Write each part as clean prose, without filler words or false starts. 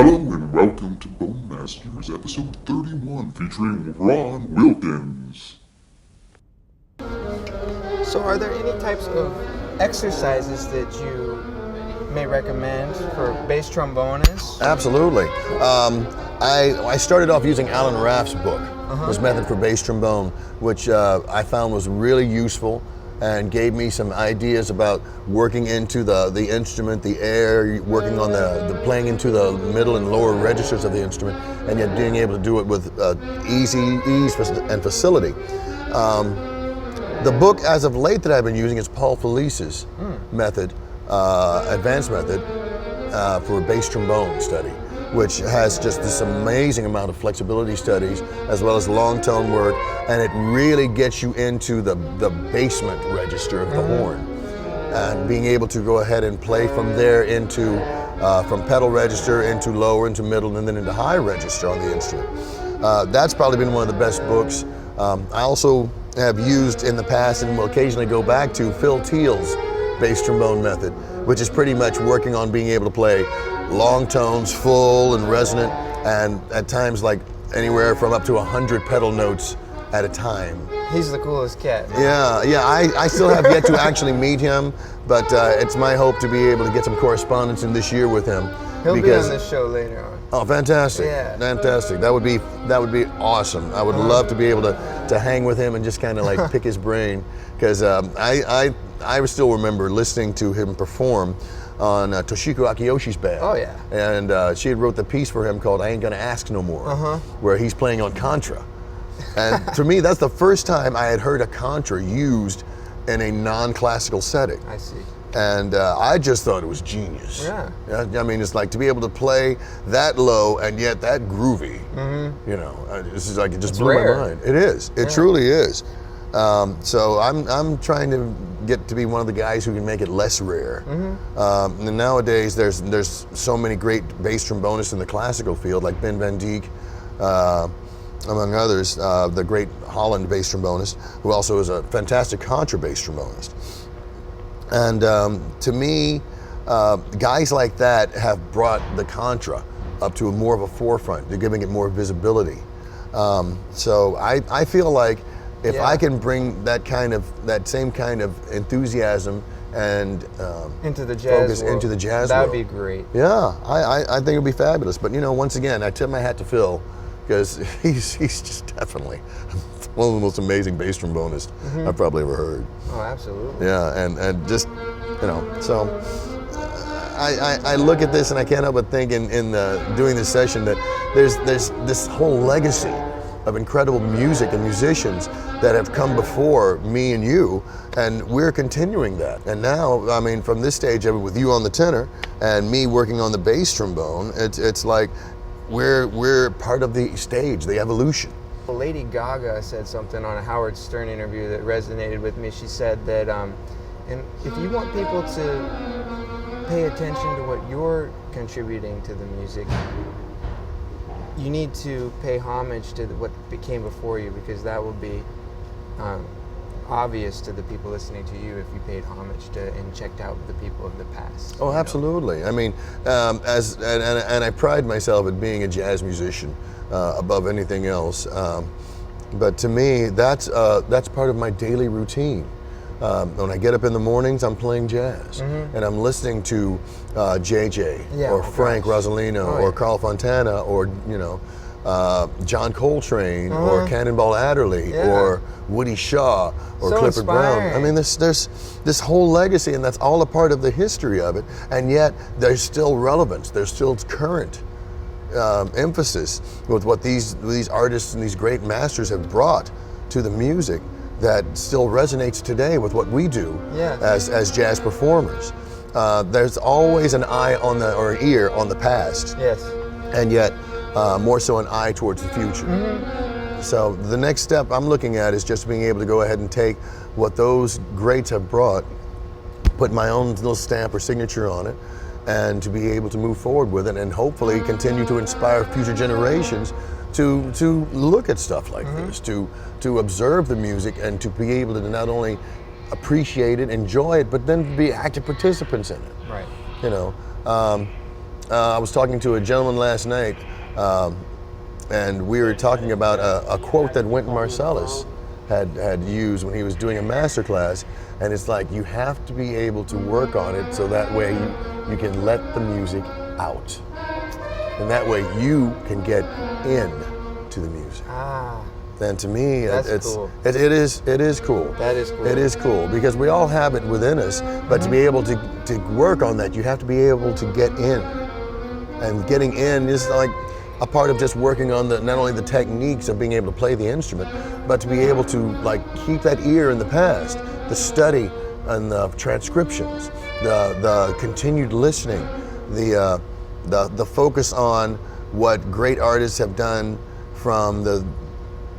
Hello and welcome to Bone Masters, episode 31, featuring Ron Wilkins. So are there any types of exercises that you may recommend for bass trombonists? Absolutely. I started off using Alan Raff's book, his method for bass trombone, which I found was really useful and gave me some ideas about working into the instrument, the air, working on the playing into the middle and lower registers of the instrument, and yet being able to do it with ease and facility. The book, as of late, that I've been using is Paul Felice's method, advanced method for bass trombone study, which has just this amazing amount of flexibility studies as well as long tone work, and it really gets you into the basement register of the horn, and being able to go ahead and play from there into from pedal register into lower, into middle, and then into high register on the instrument. That's probably been one of the best books. I also have used in the past and will occasionally go back to Phil Teal's bass trombone method, which is pretty much working on being able to play long tones, full and resonant, and at times like anywhere from up to 100 pedal notes at a time. He's the coolest cat, man. Yeah, I still have yet to actually meet him, but it's my hope to be able to get some correspondence in this year with him. He'll be on this show later on. Oh, fantastic! Yeah. Fantastic. That would be awesome. I would love to be able to hang with him and just kind of like pick his brain, because I still remember listening to him perform on Toshiko Akiyoshi's band. Oh yeah. And she had wrote the piece for him called "I Ain't Gonna Ask No More," where he's playing on contra. And to me, that's the first time I had heard a contra used in a non-classical setting. I see. And I just thought it was genius. Yeah. I mean, it's like to be able to play that low and yet that groovy. You know, this is like, it just blew my mind. It is. It truly is. So I'm trying to get to be one of the guys who can make it less rare. And nowadays, there's so many great bass trombonists in the classical field, like Ben Van Dijk, among others, the great Holland bass trombonist, who also is a fantastic contrabass trombonist. And to me, guys like that have brought the contra up to more of a forefront. They're giving it more visibility. So I feel like if I can bring that same kind of enthusiasm and into the jazz focus world. into the jazz That world, would be great. Yeah, I think it'd be fabulous. But you know, once again, I tip my hat to Phil, because he's just definitely one of the most amazing bass trombonists I've probably ever heard. Oh, absolutely. Yeah, and just, you know, so I look at this and I can't help but think in doing this session that there's this whole legacy of incredible music and musicians that have come before me and you, and we're continuing that. And now, I mean, from this stage of it, with you on the tenor and me working on the bass trombone, it's like we're part of the stage, the evolution. Lady Gaga said something on a Howard Stern interview that resonated with me. She said that and if you want people to pay attention to what you're contributing to the music, you need to pay homage to what came before you, because that will be obvious to the people listening to you if you paid homage to and checked out the people of the past. Oh, absolutely. I mean, and I pride myself at being a jazz musician above anything else. But to me, that's part of my daily routine. When I get up in the mornings, I'm playing jazz, and I'm listening to JJ or Frank Rosalino or Carl Fontana or John Coltrane or Cannonball Adderley or Woody Shaw or Clifford Brown. I mean, there's this whole legacy, and that's all a part of the history of it. And yet, there's still relevance. There's still current emphasis with what these artists and these great masters have brought to the music that still resonates today with what we do as jazz performers. There's always an eye on or an ear on the past. Yes. And yet, more so an eye towards the future. So the next step I'm looking at is just being able to go ahead and take what those greats have brought, put my own little stamp or signature on it, and to be able to move forward with it, and hopefully continue to inspire future generations to look at stuff like this, to observe the music, and to be able to not only appreciate it, enjoy it, but then be active participants in it. Right. You know, I was talking to a gentleman last night, and we were talking about a quote that Wynton Marsalis had used when he was doing a master class, and it's like you have to be able to work on it so that way you can let the music out, and that way you can get in to the music. And to me, cool. it is cool. That is cool. It is cool because we all have it within us, but to be able to work on that, you have to be able to get in. And getting in is like a part of just working on not only the techniques of being able to play the instrument, but to be able to like keep that ear in the past, the study and the transcriptions, the continued listening, the focus on what great artists have done from the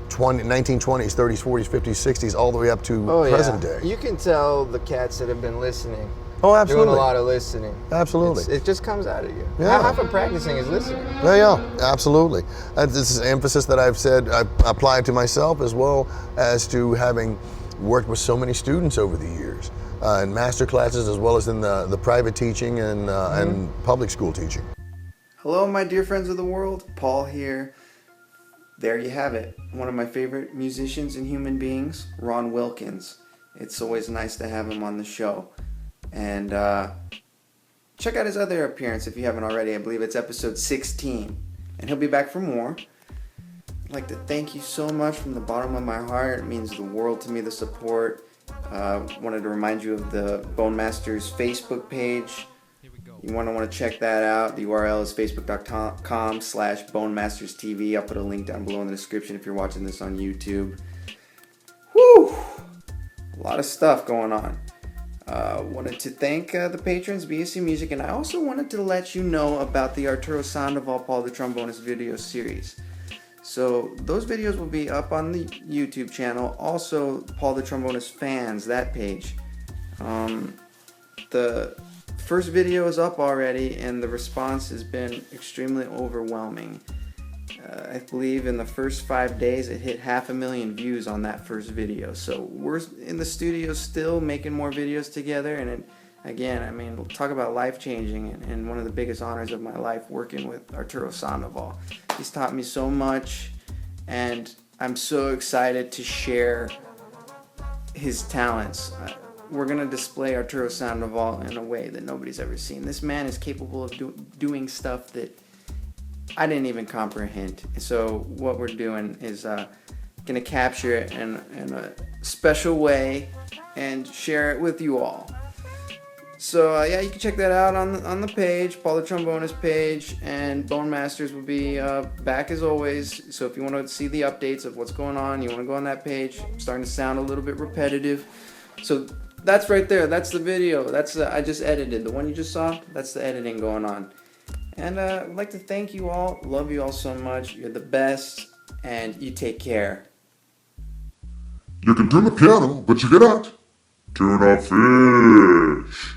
1920s, 30s, 40s, 50s, 60s, all the way up to present day. You can tell the cats that have been listening. Oh, absolutely. Doing a lot of listening. Absolutely. It just comes out of you. Yeah. Half of practicing is listening. Yeah, absolutely. And this is emphasis that I've said I apply to myself as well as to having worked with so many students over the years in master classes as well as in the private teaching and public school teaching. Hello, my dear friends of the world. Paul here. There you have it. One of my favorite musicians and human beings, Ron Wilkins. It's always nice to have him on the show. And check out his other appearance if you haven't already. I believe it's episode 16. And he'll be back for more. I'd like to thank you so much from the bottom of my heart. It means the world to me, the support. Wanted to remind you of the Bone Masters Facebook page. You want to check that out. The URL is facebook.com/BoneMastersTV. I'll put a link down below in the description if you're watching this on YouTube. Whew! A lot of stuff going on. Wanted to thank the patrons, BSC Music, and I also wanted to let you know about the Arturo Sandoval Paul the Trombonist video series. So those videos will be up on the YouTube channel. Also, Paul the Trombonist fans, that page. The first video is up already, and the response has been extremely overwhelming. I believe in the first 5 days it hit 500,000 views on that first video. So we're in the studio still making more videos together, and again, I mean, we'll talk about life-changing and one of the biggest honors of my life working with Arturo Sandoval. He's taught me so much, and I'm so excited to share his talents. We're going to display Arturo Sandoval in a way that nobody's ever seen. This man is capable of doing stuff that I didn't even comprehend. So what we're doing is going to capture it in a special way and share it with you all. So yeah, you can check that out on the page, Paul the Trombonist page, and Bone Masters will be back as always. So if you want to see the updates of what's going on, you want to go on that page. I'm starting to sound a little bit repetitive. So that's right there. That's the video. That's I just edited. The one you just saw, that's the editing going on. And I'd like to thank you all. Love you all so much. You're the best, and you take care. You can tune the piano, but you cannot tune a fish.